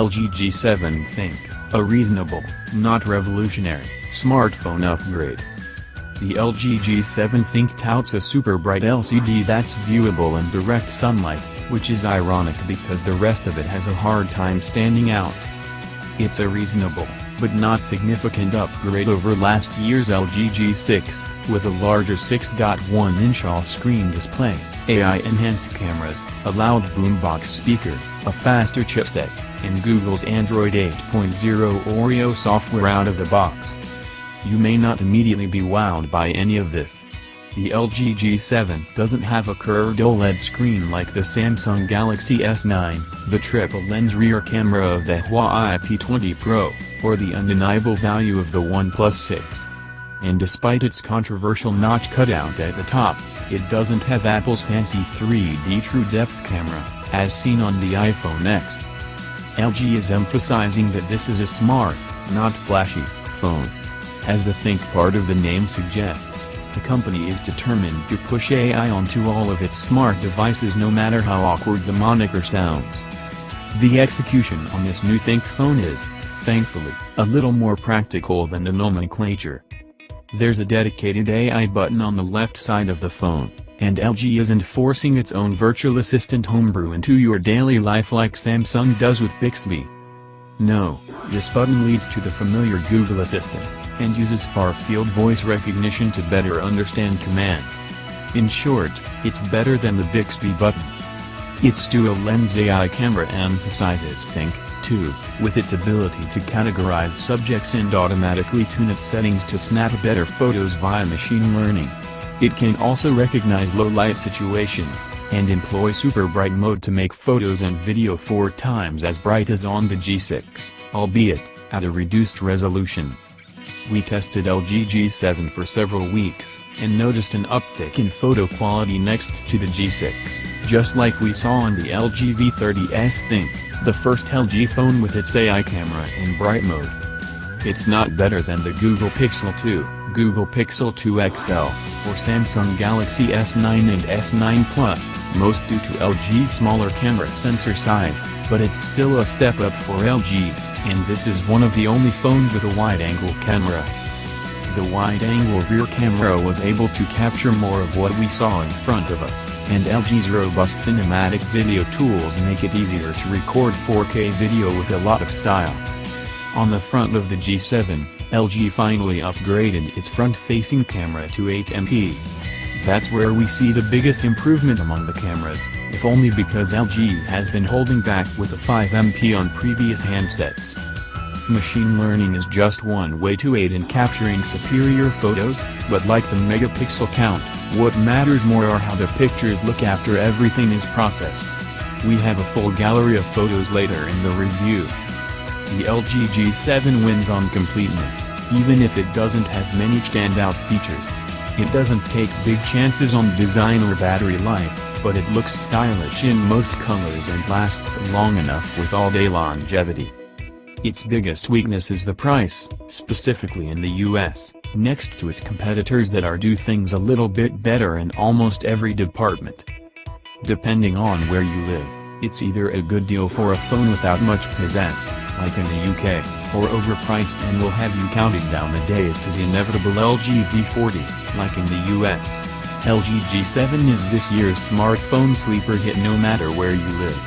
LG G7 ThinQ, a reasonable, not revolutionary, smartphone upgrade. The LG G7 ThinQ touts a super bright LCD that's viewable in direct sunlight, which is ironic because the rest of it has a hard time standing out. It's a reasonable, but not significant upgrade over last year's LG G6, with a larger 6.1-inch all-screen display, AI-enhanced cameras, a loud boombox speaker, a faster chipset, and Google's Android 8.0 Oreo software out of the box. You may not immediately be wowed by any of this. The LG G7 doesn't have a curved OLED screen like the Samsung Galaxy S9, the triple-lens rear camera of the Huawei P20 Pro, or the undeniable value of the OnePlus 6. And despite its controversial notch cutout at the top, it doesn't have Apple's fancy 3D True Depth camera, as seen on the iPhone X. LG is emphasizing that this is a smart, not flashy, phone. As the ThinQ part of the name suggests, the company is determined to push AI onto all of its smart devices no matter how awkward the moniker sounds. The execution on this new ThinQ phone is, thankfully, a little more practical than the nomenclature. There's a dedicated AI button on the left side of the phone, and LG isn't forcing its own virtual assistant homebrew into your daily life like Samsung does with Bixby. No, this button leads to the familiar Google Assistant, and uses far-field voice recognition to better understand commands. In short, it's better than the Bixby button. Its dual-lens AI camera emphasizes ThinQ, too, with its ability to categorize subjects and automatically tune its settings to snap better photos via machine learning. It can also recognize low-light situations, and employ super bright mode to make photos and video 4 times as bright as on the G6, albeit at a reduced resolution. We tested LG G7 for several weeks, and noticed an uptick in photo quality next to the G6, just like we saw on the LG V30s ThinQ, the first LG phone with its AI camera in bright mode. It's not better than the Google Pixel 2, Google Pixel 2 XL, or Samsung Galaxy S9 and S9 Plus, most due to LG's smaller camera sensor size, but it's still a step up for LG. And this is one of the only phones with a wide-angle camera. The wide-angle rear camera was able to capture more of what we saw in front of us, and LG's robust cinematic video tools make it easier to record 4K video with a lot of style. On the front of the G7, LG finally upgraded its front-facing camera to 8MP. That's where we see the biggest improvement among the cameras, if only because LG has been holding back with a 5MP on previous handsets. Machine learning is just one way to aid in capturing superior photos, but like the megapixel count, what matters more are how the pictures look after everything is processed. We have a full gallery of photos later in the review. The LG G7 wins on completeness, even if it doesn't have many standout features. It doesn't take big chances on design or battery life, but it looks stylish in most colors and lasts long enough with all-day longevity. Its biggest weakness is the price, specifically in the US, next to its competitors that are do things a little bit better in almost every department. Depending on where you live, it's either a good deal for a phone without much pizzazz, like in the UK, or overpriced and will have you counting down the days to the inevitable LG V40, like in the US. LG G7 is this year's smartphone sleeper hit no matter where you live.